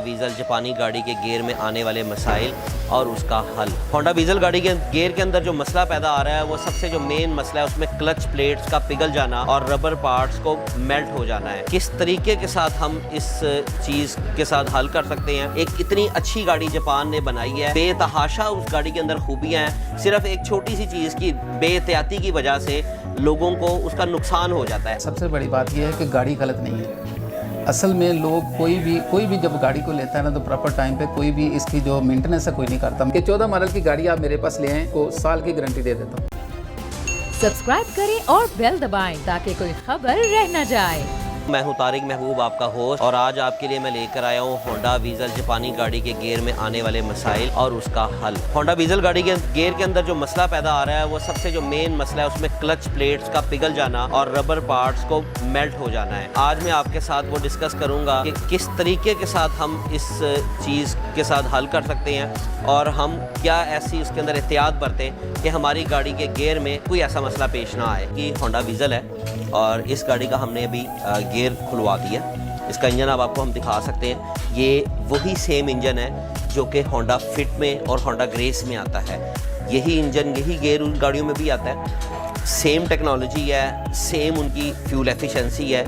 वीज़ल जापानी गाड़ी के गियर में आने वाले मसाइल और उसका हल। होंडा वीज़ल गाड़ी के गियर के अंदर जो मसला पैदा आ रहा है वो सबसे जो मेन मसला है उसमें क्लच प्लेट्स का पिघल जाना और रबर पार्ट्स को मेल्ट हो जाना है। किस तरीके के साथ हम इस चीज़ के साथ हल कर सकते हैं। एक इतनी अच्छी गाड़ी जापान ने बनाई है, बेतहाशा उस गाड़ी के अंदर खूबियाँ हैं, सिर्फ एक छोटी सी चीज़ की बेहतियाती की वजह से लोगों को उसका नुकसान हो जाता है। सबसे बड़ी बात यह है कि गाड़ी गलत नहीं है। असल में लोग कोई भी जब गाड़ी को लेता है ना तो प्रॉपर टाइम पे कोई भी इसकी जो मेंटेनेंस है कोई नहीं करता। कि 14 मॉडल की गाड़ी आप मेरे पास ले आएँ को साल की गारंटी दे देता हूँ। सब्सक्राइब करें और बेल दबाएं ताकि कोई खबर रह न जाए। मैं हूं तारिक महबूब, आपका होस्ट, और आज आपके लिए मैं लेकर आया हूं होंडा वीज़ल जापानी गाड़ी के गियर में आने वाले मसाइल और उसका हल। होंडा वीज़ल गाड़ी के गियर के अंदर जो मसला पैदा आ रहा है वो सबसे जो मेन मसला है उसमें क्लच प्लेट्स का पिघल जाना और रबर पार्ट्स को मेल्ट हो जाना है। आज मैं आपके साथ वो डिस्कस करूँगा कि किस तरीके के साथ हम इस चीज़ के साथ हल कर सकते हैं और हम क्या ऐसी इसके अंदर एहतियात बरतें कि हमारी गाड़ी के गियर में कोई ऐसा मसला पेश ना आए। कि होंडा वीज़ल है और इस गाड़ी का हमने अभी गियर खुलवा दिया। इसका इंजन अब आपको हम दिखा सकते हैं। ये वही सेम इंजन है जो कि होंडा फिट में और होंडा ग्रेस में आता है। यही इंजन, यही गियर उन गाड़ियों में भी आता है। सेम टेक्नोलॉजी है, सेम उनकी फ्यूल एफिशिएंसी है।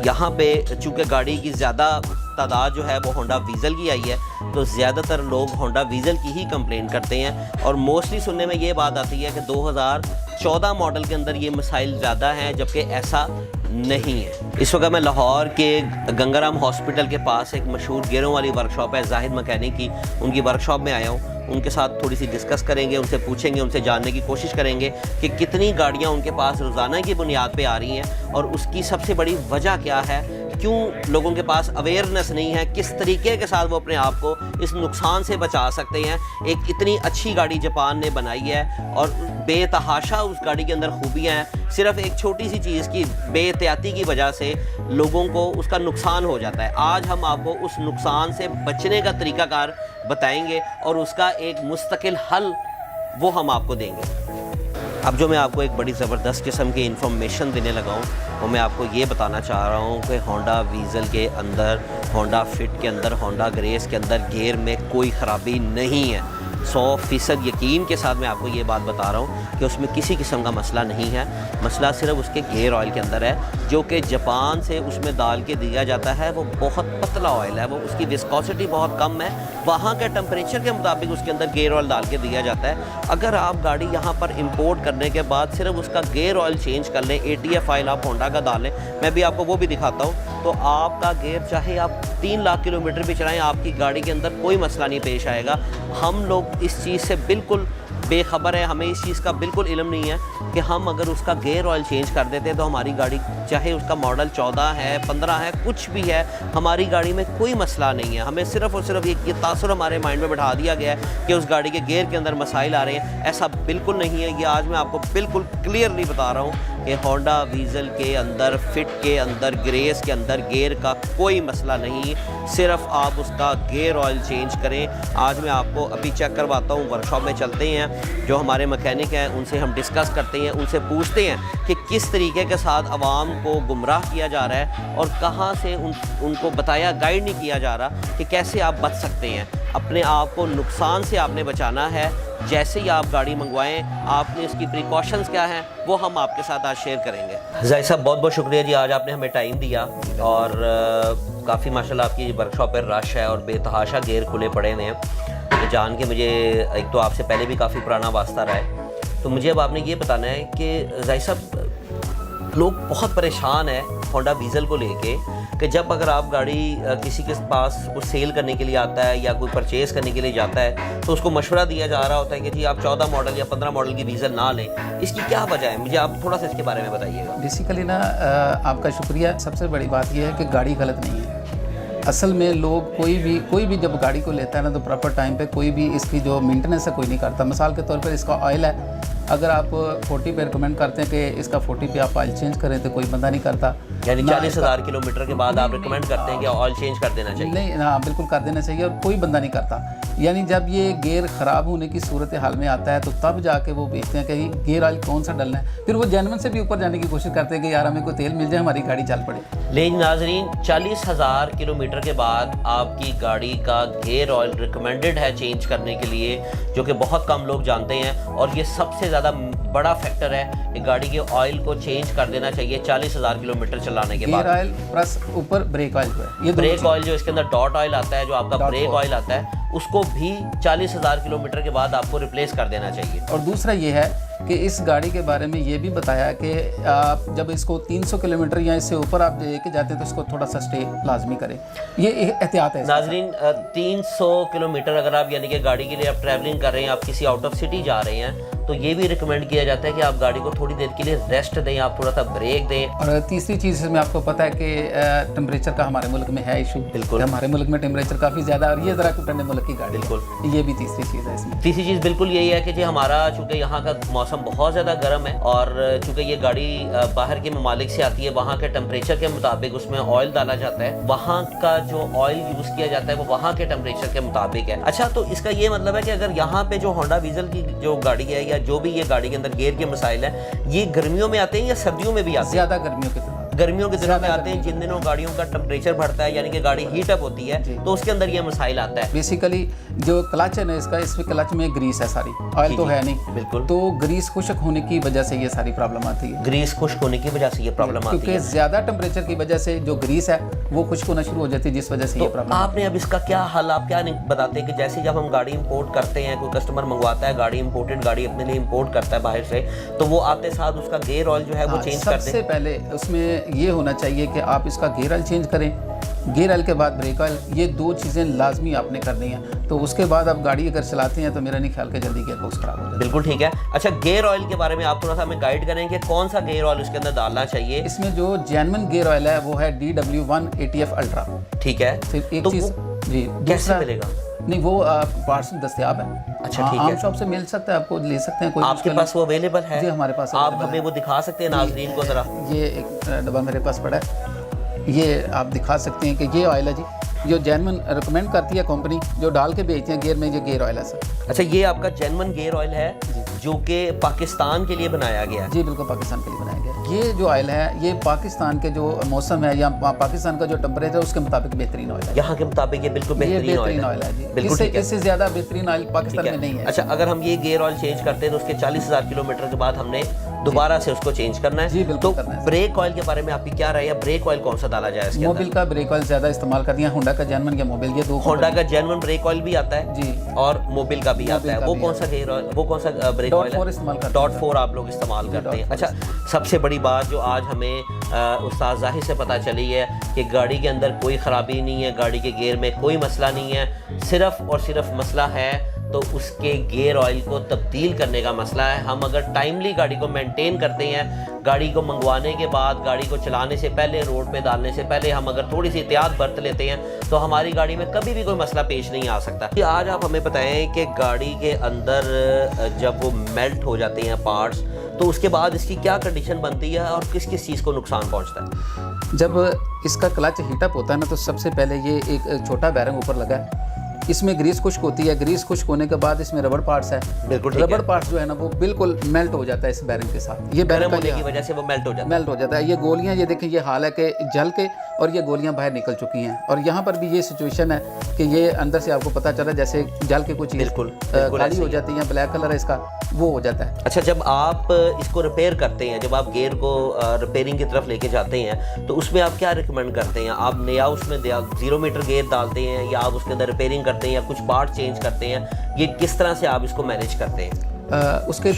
यहाँ पे चूँकि गाड़ी की ज़्यादा तादाद जो है वो होंडा वीज़ल की आई है तो ज़्यादातर लोग होंडा वीज़ल की ही कंप्लेंट करते हैं और मोस्टली सुनने में ये बात आती है कि 2014 मॉडल के अंदर ये मसाइल ज़्यादा हैं, जबकि ऐसा नहीं है। इस वक्त मैं लाहौर के गंगाराम हॉस्पिटल के पास एक मशहूर गियरों वाली वर्कशॉप है जाहिद मैकेनिक की, उनकी वर्कशॉप में आया हूँ। उनके साथ थोड़ी सी डिस्कस करेंगे, उनसे पूछेंगे, उनसे जानने की कोशिश करेंगे कि कितनी गाड़ियाँ उनके पास रोज़ाना की बुनियाद पे आ रही हैं और उसकी सबसे बड़ी वजह क्या है, क्यों लोगों के पास अवेयरनेस नहीं है, किस तरीके के साथ वो अपने आप को इस नुकसान से बचा सकते हैं। एक इतनी अच्छी गाड़ी जापान ने बनाई है और बेतहाशा उस गाड़ी के अंदर खूबियाँ हैं, सिर्फ एक छोटी सी चीज़ की बेहतियाती की वजह से लोगों को उसका नुकसान हो जाता है। आज हम आपको उस नुकसान से बचने का तरीकाकार बताएंगे और उसका एक मुस्तकिल हल वो हम आपको देंगे। अब जो मैं आपको एक बड़ी ज़बरदस्त किस्म की इन्फॉर्मेशन देने लगा हूँ वो मैं आपको ये बताना चाह रहा हूँ कि होंडा वीज़ल के अंदर, होंडा फिट के अंदर, होंडा ग्रेस के अंदर गियर में कोई ख़राबी नहीं है। 100% यकीन के साथ मैं आपको ये बात बता रहा हूँ कि उसमें किसी किस्म का मसला नहीं है। मसला सिर्फ उसके गियर ऑयल के अंदर है जो कि जापान से उसमें डाल के दिया जाता है। वो बहुत पतला ऑयल है, वो उसकी विस्कोसिटी बहुत कम है। वहाँ के टेम्परेचर के मुताबिक उसके अंदर गियर ऑयल डाल के दिया जाता है। अगर आप गाड़ी यहाँ पर इंपोर्ट करने के बाद सिर्फ उसका गियर ऑयल चेंज कर लें, ATF ऑयल आप होंडा का डालें, मैं भी आपको वो भी दिखाता हूँ, तो आपका गियर चाहे आप 3 लाख किलोमीटर भी चलाएं आपकी गाड़ी के अंदर कोई मसला नहीं पेश आएगा। हम लोग इस चीज़ से बिल्कुल बेखबर है, हमें इस चीज़ का बिल्कुल इल्म नहीं है कि हम अगर उसका गियर ऑयल चेंज कर देते तो हमारी गाड़ी, चाहे उसका मॉडल 14 है, 15 है, कुछ भी है, हमारी गाड़ी में कोई मसला नहीं है। हमें सिर्फ़ और सिर्फ ये तासुर हमारे माइंड में बैठा दिया गया है कि उस गाड़ी के गियर के अंदर मसाइल आ रहे हैं। ऐसा बिल्कुल नहीं है। ये आज मैं आपको बिल्कुल क्लियरली बता रहा हूँ कि होंडा वीज़ल के अंदर, फिट के अंदर, ग्रेस के अंदर गियर का कोई मसला नहीं, सिर्फ आप उसका गियर ऑयल चेंज करें। आज मैं आपको अभी चेक करवाता हूँ, वर्कशॉप में चलते हैं, जो हमारे मैकेनिक हैं उनसे हम डिस्कस करते हैं, उनसे पूछते हैं कि किस तरीके के साथ आवाम को गुमराह किया जा रहा है और कहाँ से उनको बताया, गाइड नहीं किया जा रहा कि कैसे आप बच सकते हैं। अपने आप को नुकसान से आपने बचाना है। जैसे ही आप गाड़ी मंगवाएं, आपने इसकी प्रिकॉशंस क्या हैं वो हम आपके साथ आज शेयर करेंगे। जाहिद साहब, बहुत बहुत शुक्रिया जी, आज आपने हमें टाइम दिया और काफ़ी माशाल्लाह आपकी वर्कशॉप पर रश है और बेतहाशा गियर खुले पड़े हुए हैं। तो जान के मुझे, एक तो आपसे पहले भी काफ़ी पुराना वास्ता रहा है, तो मुझे अब आपने ये बताना है कि जाहिद साहब, लोग बहुत परेशान हैं होंडा वीज़ल को लेके कि जब अगर आप गाड़ी किसी के पास कुछ सेल करने के लिए आता है या कोई परचेज़ करने के लिए जाता है तो उसको मशवरा दिया जा रहा होता है कि जी आप 14 मॉडल या 15 मॉडल की वीज़ल ना लें। इसकी क्या वजह है, मुझे आप थोड़ा सा इसके बारे में बताइएगा। बेसिकली ना आपका शुक्रिया। सबसे बड़ी बात यह है कि गाड़ी गलत नहीं है। असल में लोग कोई भी जब गाड़ी को लेता है ना तो प्रॉपर टाइम पे कोई भी इसकी जो मेंटेनेंस है कोई नहीं करता। मिसाल के तौर पर इसका ऑयल है, अगर आप 40 पे रिकमेंड करते हैं कि इसका 40 पे आप ऑयल चेंज करें तो कोई बंदा नहीं करता। यानी ना 40,000 किलोमीटर के बाद आप रिकमेंड करते हैं कि ऑयल चेंज कर देना चाहिए? नहीं, हाँ बिल्कुल कर देना चाहिए, और कोई बंदा नहीं करता। यानी जब ये गियर ख़राब होने की सूरत हाल में आता है तो तब जाके वो बेचते हैं कि गियर ऑयल कौन सा डलना है। फिर वो जेन्युइन से भी ऊपर जाने की कोशिश करते हैं कि यार हमें कोई तेल मिल जाए, हमारी गाड़ी चल पड़े। लेकिन नाजरीन, 40,000 किलोमीटर के बाद आपकी गाड़ी का गियर ऑयल रिकमेंडेड है चेंज करने के लिए, जो कि बहुत कम लोग जानते हैं, और ये सबसे ज़्यादा बड़ा फैक्टर है कि गाड़ी के ऑयल को चेंज कर देना चाहिए 40,000 किलोमीटर चलाने के बाद। गियर ऑयल प्लस ऊपर ब्रेक ऑयल जो है, ये ब्रेक ऑयल जो इसके अंदर डॉट ऑयल आता है, जो आपका ब्रेक ऑयल आता है, उसको भी 40,000 किलोमीटर के बाद आपको रिप्लेस कर देना चाहिए। और दूसरा ये है कि इस गाड़ी के बारे में ये भी बताया कि आप जब इसको 300 किलोमीटर या इससे ऊपर आप लेके जाते हैं तो इसको थोड़ा सा स्टे लाजमी करें, ये एहतियात है। नाजरीन, 300 किलोमीटर अगर आप यानी कि गाड़ी के लिए आप ट्रैवलिंग कर रहे हैं, आप किसी आउट ऑफ सिटी जा रहे हैं, तो ये भी रिकमेंड किया जाता है कि आप गाड़ी को थोड़ी देर के लिए रेस्ट दें, आप थोड़ा सा ब्रेक दें। और तीसरी चीज़ इसमें आपको पता है कि टेम्परेचर का हमारे मुल्क में है इशू। बिल्कुल, हमारे मुल्क में टेम्परेचर काफ़ी ज़्यादा है और ये ज़रा ठंडे मुल्क की गाड़ी, बिल्कुल, ये भी तीसरी चीज़ है इसमें। तीसरी चीज़ बिल्कुल यही है कि जी हमारा चूँकि यहाँ का मौसम बहुत ज़्यादा गर्म है, और चूँकि ये गाड़ी बाहर के ममालिक से आती है, वहाँ के टेम्परेचर के मुताबिक उसमें ऑयल डाला जाता है, वहाँ का जो ऑयल यूज़ किया जाता है वो वहाँ के टेम्परेचर के मुताबिक है। अच्छा, तो इसका ये मतलब है कि अगर यहाँ पे जो होंडा वीज़ल की जो गाड़ी है, या जो भी ये गाड़ी के अंदर गियर के मसाइल है, ये गर्मियों में आते हैं या सर्दियों में भी आते हैं? ज़्यादा गर्मियों के दिनों गर्मियों के दिनों में आते हैं, जिन दिनों गाड़ियों का टेम्परेचर बढ़ता है, यानी कि गाड़ी हीट अप होती है, तो उसके अंदर ये मसाइल आता है। बेसिकली जो क्लच है ना इसका, इसमें क्लच में ग्रीस है सारी, ऑयल तो है नहीं, बिल्कुल, तो ग्रीस खुश्क होने की वजह से ये सारी प्रॉब्लम आती है। ग्रीस खुश्क होने की वजह से ये प्रॉब्लम आती है, क्योंकि ज़्यादा टेम्परेचर की वजह से जो ग्रीस है वो खुश्क होना शुरू हो जाती है, जिस वजह से ये प्रॉब्लम। आपने अब इसका क्या हल, आप क्या नहीं बताते कि जैसे जब हम गाड़ी इंपोर्ट करते हैं, कोई कस्टमर मंगवाता है गाड़ी, इंपोर्टेड गाड़ी अपने लिए इंपोर्ट करता है बाहर से, तो वो आते साथ उसका गियर ऑयल जो है वो चेंज कर दे? सबसे पहले उसमें ये होना चाहिए कि आप इसका गियर ऑयल चेंज करें, गियर ऑयल के बाद ब्रेक ऑयल, ये दो चीज़ें लाजमी आपने करनी है। तो उसके बाद आप गाड़ी अगर चलाते हैं तो मेरा नहीं ख्याल कि जल्दी गियर बॉक्स खराब हो जाए। बिल्कुल ठीक है। अच्छा, गियर ऑयल के बारे में आप थोड़ा सा हमें गाइड करें कि कौन सा गियर ऑयल उसके अंदर डालना चाहिए? इसमें जो जेन्युइन गियर ऑयल है वो है DW1 ATF अल्ट्रा। ठीक है, सिर्फ एक तो चीज़ जी, कैसे मिलेगा? नहीं, वो पार्ट्स में दस्तियाब है। अच्छा, ठीक है, आम शॉप से मिल सकता है, आपको ले सकते हैं, कोई आपके पास वो अवेलेबल है? जी, हमारे पास आप available हमें वो दिखा सकते हैं नाज़रीन को ज़रा? ये एक डब्बा मेरे पास पड़ा है, ये आप दिखा सकते हैं कि ये ऑयल है जी, जो जेन्युइन रिकमेंड करती है कंपनी, जो डाल के बेचते हैं गियर में, ये गियर ऑयल है सर। अच्छा, ये आपका जेन्युइन गियर ऑयल है जो कि पाकिस्तान के लिए बनाया गया है? जी बिल्कुल, पाकिस्तान के लिए बनाया गया है। ये जो ऑयल है ये पाकिस्तान के जो मौसम है या पाकिस्तान का जो टेम्परेचर है उसके मुताबिक बेहतरीन ऑयल है। यहाँ के मुताबिक ये बिल्कुल बेहतरीन ऑयल है जी। बिल्कुल, इससे ज़्यादा बेहतरीन ऑयल पाकिस्तान में नहीं है। अच्छा, अगर हम ये गियर ऑयल चेंज करते हैं तो उसके 40,000 किलोमीटर के बाद हमने दोबारा से उसको चेंज करना है? जी बिल्कुल, तो करना है। ब्रेक ऑयल के बारे में आपकी क्या राय है? ब्रेक ऑयल कौन सा डाला जाए इसके अंदर? मोबिल का ब्रेक ऑयल ज़्यादा इस्तेमाल करती है, होंडा का जेन्युइन या मोबिल, ये दो। होंडा का जेन्युइन ब्रेक ऑयल भी आता है जी, और मोबिल का भी आता है। वो कौन सा गियर ऑयल, वो कौन सा ब्रेक ऑयल है? .4 आप लोग इस्तेमाल करते हैं। अच्छा, सबसे बड़ी बात जो आज हमें उस्ताद ज़ाहिर से पता चली है कि गाड़ी के अंदर कोई ख़राबी नहीं है, गाड़ी के गियर में कोई मसला नहीं है, सिर्फ़ और सिर्फ मसला है तो उसके गियर ऑयल को तब्दील करने का मसला है। हम अगर टाइमली गाड़ी को मेंटेन करते हैं, गाड़ी को मंगवाने के बाद, गाड़ी को चलाने से पहले, रोड पे डालने से पहले हम अगर थोड़ी सी एहतियात बरत लेते हैं तो हमारी गाड़ी में कभी भी कोई मसला पेश नहीं आ सकता। कि आज आप हमें बताएं कि गाड़ी के अंदर जब वो मेल्ट हो जाते हैं पार्ट्स, तो उसके बाद इसकी क्या कंडीशन बनती है और किस किस चीज़ को नुकसान पहुँचता है? जब इसका क्लच हीटअप होता है ना, तो सबसे पहले ये एक छोटा बैरिंग ऊपर लगा है, इसमें ग्रीस खुश्क होती है, ग्रीस खुश्क होने के बाद इसमें रबड़ पार्ट्स है, बिल्कुल रबड़ पार्ट्स जो है ना वो बिल्कुल मेल्ट हो जाता है इस बैरिंग के साथ। ये गर्म होने की वजह से वो मेल्ट हो जाता है। ये गोलियां, ये देखें, ये हाल है कि जल के और ये गोलियां बाहर निकल चुकी हैं, और यहाँ पर भी ये सिचुएशन है कि ये अंदर से आपको पता चला जैसे जल के कुछ बिल्कुल काली हो जाती है, ब्लैक कलर है इसका, वो हो जाता है। अच्छा, जब आप इसको रिपेयर करते हैं, जब आप गियर को रिपेयरिंग की तरफ लेके जाते हैं, तो उसमें आप क्या रिकमेंड करते हैं? आप नया उसमें 0 मीटर गियर डालते हैं या आप उसके अंदर रिपेयरिंग करते हैं या कुछ पार्ट चेंज करते हैं? ये किस तरह से आप इसको मैनेज करते हैं? उसके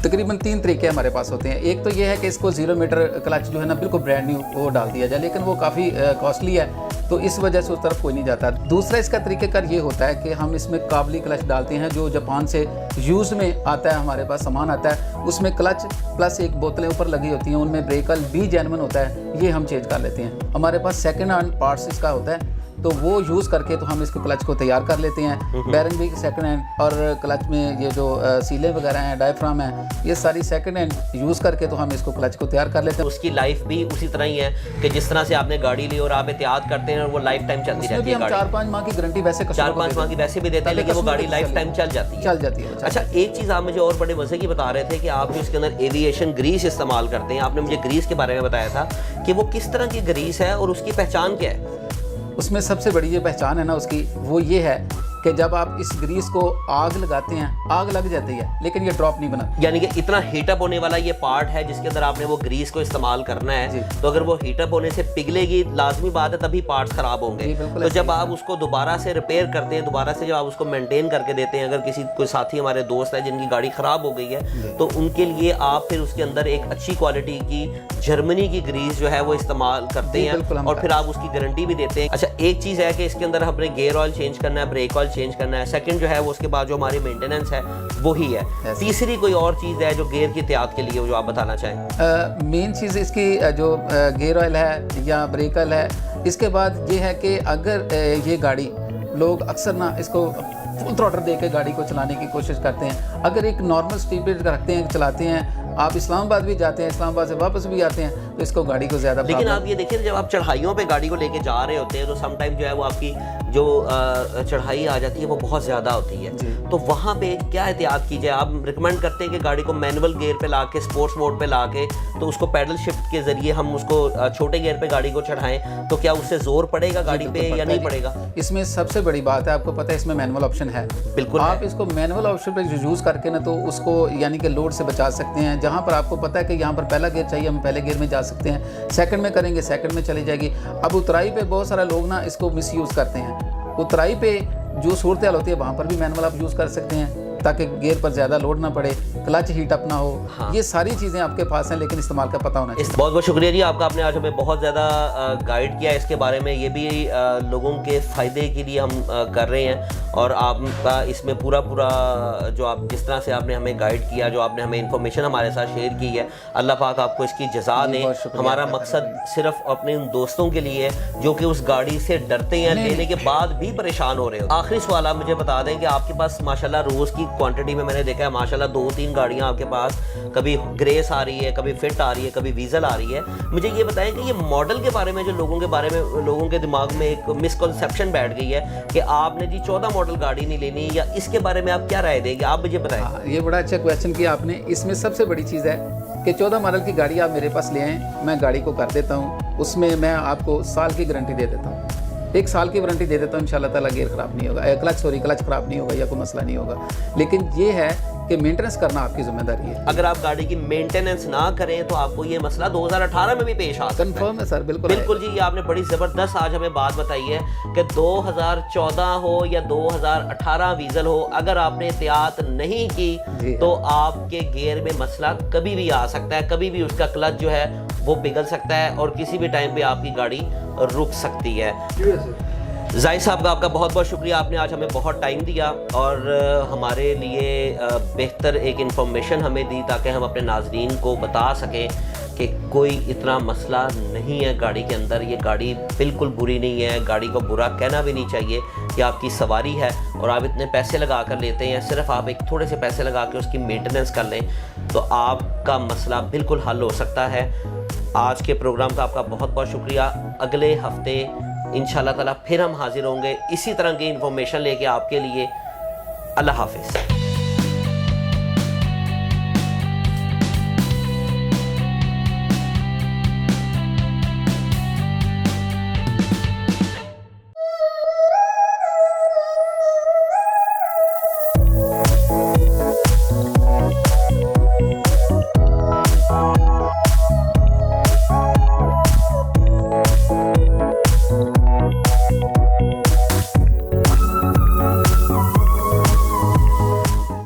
तकरीबन 3 तरीके हमारे पास होते हैं। एक तो ये है कि इसको 0 मीटर क्लच जो है ना बिल्कुल ब्रांड न्यू वो डाल दिया जाए, लेकिन वो काफ़ी कॉस्टली है, तो इस वजह से उस तरफ कोई नहीं जाता। दूसरा इसका तरीक़ेकार ये होता है कि हम इसमें काबली क्लच डालते हैं, जो जापान से यूज़ में आता है, हमारे पास सामान आता है, उसमें क्लच प्लस एक बोतलें ऊपर लगी होती हैं, उनमें ब्रेक ऑयल भी जेन्युइन होता है, ये हम चेंज कर लेते हैं। हमारे पास सेकेंड हैंड पार्ट्स इसका होता है, तो वो यूज़ करके तो हम इसको क्लच को तैयार कर लेते हैं। बैरिंग भी सेकंड हैंड, और क्लच में ये जो सीलें वगैरह हैं, डायफ्राम है, ये सारी सेकंड हैंड यूज़ करके तो हम इसको क्लच को तैयार कर लेते हैं। उसकी लाइफ भी उसी तरह ही है कि जिस तरह से आपने गाड़ी ली और आप एहतियात करते हैं और वो लाइफ टाइम चलती रहती है। 4-5 माह की गारंटी वैसे 4-5 माह की वैसे भी देते हैं, लेकिन वो गाड़ी लाइफ टाइम चल जाती है। अच्छा, एक चीज़ आप मुझे और बड़े मजे की बता रहे थे कि आप जो इसके अंदर एविएशन ग्रीस इस्तेमाल करते हैं। आपने मुझे ग्रीस के बारे में बताया था कि वो किस तरह की ग्रीस है और उसकी पहचान क्या है? उसमें सबसे बड़ी ये पहचान है ना उसकी, वो ये है कि जब आप इस ग्रीस को आग लगाते हैं, आग लग जाती है लेकिन ये ड्रॉप नहीं बनाती। यानी कि इतना हीटअप होने वाला ये पार्ट है जिसके अंदर आपने वो ग्रीस को इस्तेमाल करना है, तो अगर वो हीटअप होने से पिघलेगी, लाजमी बात है तभी पार्ट्स खराब होंगे। तो जब आप उसको दोबारा से रिपेयर करते हैं, दोबारा से जब आप उसको मेंटेन करके देते हैं, अगर किसी कोई साथी हमारे दोस्त है जिनकी गाड़ी खराब हो गई है, तो उनके लिए आप फिर उसके अंदर एक अच्छी क्वालिटी की जर्मनी की ग्रीस जो है वो इस्तेमाल करते हैं और फिर आप उसकी गारंटी भी देते हैं। अच्छा, एक चीज़ है कि इसके अंदर हमने गियर ऑयल चेंज करना है, ब्रेक ऑयल चेंज करना है, सेकंड जो है वो उसके बाद जो हमारी मेंटेनेंस है वो ही है। तीसरी कोई और चीज़ है जो गियर की एहतियात के लिए जो आप बताना चाहें? मेन चीज़ इसकी जो गियर ऑयल है या ब्रेक ऑयल है, इसके बाद ये है कि अगर ये गाड़ी लोग अक्सर ना इसको फुल थ्रॉटल दे के गाड़ी को चलाने की कोशिश करते हैं। अगर एक नॉर्मल स्पीड पे रखते हैं, चलाते हैं, आप इस्लामाबाद भी जाते हैं, इस्लामाबाद से वापस भी आते हैं, तो इसको गाड़ी को ज़्यादा। लेकिन आप ये देखिए, जब आप चढ़ाइयों पे गाड़ी को लेके जा रहे होते हैं तो समटाइम जो है वो आपकी जो चढ़ाई आ जाती है वो बहुत ज़्यादा होती है, तो वहाँ पे क्या एहतियात की जाए? आप रिकमेंड करते हैं कि गाड़ी को मैनुअल गियर पे ला के, स्पोर्ट्स मोड पे ला के, तो उसको पैडल शिफ्ट के ज़रिए हम उसको छोटे गियर पे गाड़ी को चढ़ाएं, तो क्या उससे जोर पड़ेगा गाड़ी पे या नहीं पड़ेगा? इसमें सबसे बड़ी बात है, आपको पता है इसमें मैनुअल ऑप्शन है। बिल्कुल, आप इसको मैनुअल ऑप्शन पे यूज़ करके ना तो उसको यानी कि लोड से बचा सकते हैं। जहाँ पर आपको पता है कि यहाँ पर पहला गियर चाहिए, हम पहले गियर में जा सकते हैं, सेकंड में करेंगे, सेकंड में चली जाएगी। अब उतराई पे बहुत सारे लोग ना इसको मिसयूज़ करते हैं। उतराई पे जो सूरत हाल होती है वहाँ पर भी मैनुअल आप यूज़ कर सकते हैं ताकि गियर पर ज़्यादा लोड ना पड़े, क्लच हीट अप ना हो। हाँ। ये सारी चीज़ें आपके पास हैं, लेकिन इस्तेमाल का पता होना चाहिए। बहुत बहुत शुक्रिया जी आपका, आपने आज हमें बहुत ज़्यादा गाइड किया इसके बारे में। ये भी लोगों के फ़ायदे के लिए हम कर रहे हैं और आपका इसमें पूरा जो आप जिस तरह से आपने हमें गाइड किया, जो आपने हमें इन्फॉर्मेशन हमारे साथ शेयर की है, अल्लाह पाक आपको इसकी जज़ा दे। हमारा मकसद सिर्फ अपने उन दोस्तों के लिए है जो कि उस गाड़ी से डरते हैं, लेने के बाद भी परेशान हो रहे हो। आखिरी सवाल आप मुझे बता दें कि आपके पास माशाल्लाह रोज़ की क्वांटिटी में मैंने देखा है माशाल्लाह 2-3 गाड़ियां आपके पास, कभी ग्रेस आ रही है, कभी फिट आ रही है, कभी वीज़ल आ रही है। मुझे ये बताएं कि ये मॉडल के बारे में जो लोगों के दिमाग में एक मिसकंसेप्शन बैठ गई है कि आपने जी 14 मॉडल गाड़ी नहीं लेनी, या इसके बारे में आप क्या राय देंगे? आप मुझे बताएं। ये बड़ा अच्छा क्वेश्चन किया आपने। इसमें सबसे बड़ी चीज़ है कि 14 मॉडल की गाड़ी आप मेरे पास ले आएँ, मैं गाड़ी को कर देता हूँ, उसमें मैं आपको साल की गारंटी दे देता हूँ। 1 साल की वारंटी दे देता हूँ, इंशाल्लाह ताला गियर ख़राब नहीं होगा, क्लच ख़राब नहीं होगा या कोई मसला नहीं होगा। लेकिन ये है कि मेंटेनेंस करना आपकी जिम्मेदारी है। अगर आप गाड़ी की मेंटेनेंस ना करें तो आपको ये मसला 2018 में भी पेश आ सकता है। कंफर्म है सर, बिल्कुल जी। ये आपने बड़ी ज़बरदस्त आज हमें बात बताई है कि 2014 हो या 2018 वीज़ल हो, अगर आपने एहतियात नहीं की तो आपके गियर में मसला कभी भी आ सकता है, कभी भी उसका क्लच जो है वो पिघल सकता है और किसी भी टाइम पे आपकी गाड़ी रुक सकती है। जाहिद साहब का आपका बहुत बहुत शुक्रिया, आपने आज हमें बहुत टाइम दिया और हमारे लिए बेहतर एक इन्फॉर्मेशन हमें दी ताकि हम अपने नाजरीन को बता सकें कि कोई इतना मसला नहीं है गाड़ी के अंदर। ये गाड़ी बिल्कुल बुरी नहीं है, गाड़ी को बुरा कहना भी नहीं चाहिए कि आपकी सवारी है और आप इतने पैसे लगा कर लेते हैं, सिर्फ आप एक थोड़े से पैसे लगा के उसकी मेंटेनेंस कर लें तो आपका मसला बिल्कुल हल हो सकता है। आज के प्रोग्राम का आपका बहुत बहुत शुक्रिया। अगले हफ्ते इंशाल्लाह ताला फिर हम हाजिर होंगे इसी तरह की इन्फॉर्मेशन लेके आपके लिए। अल्लाह हाफिज़।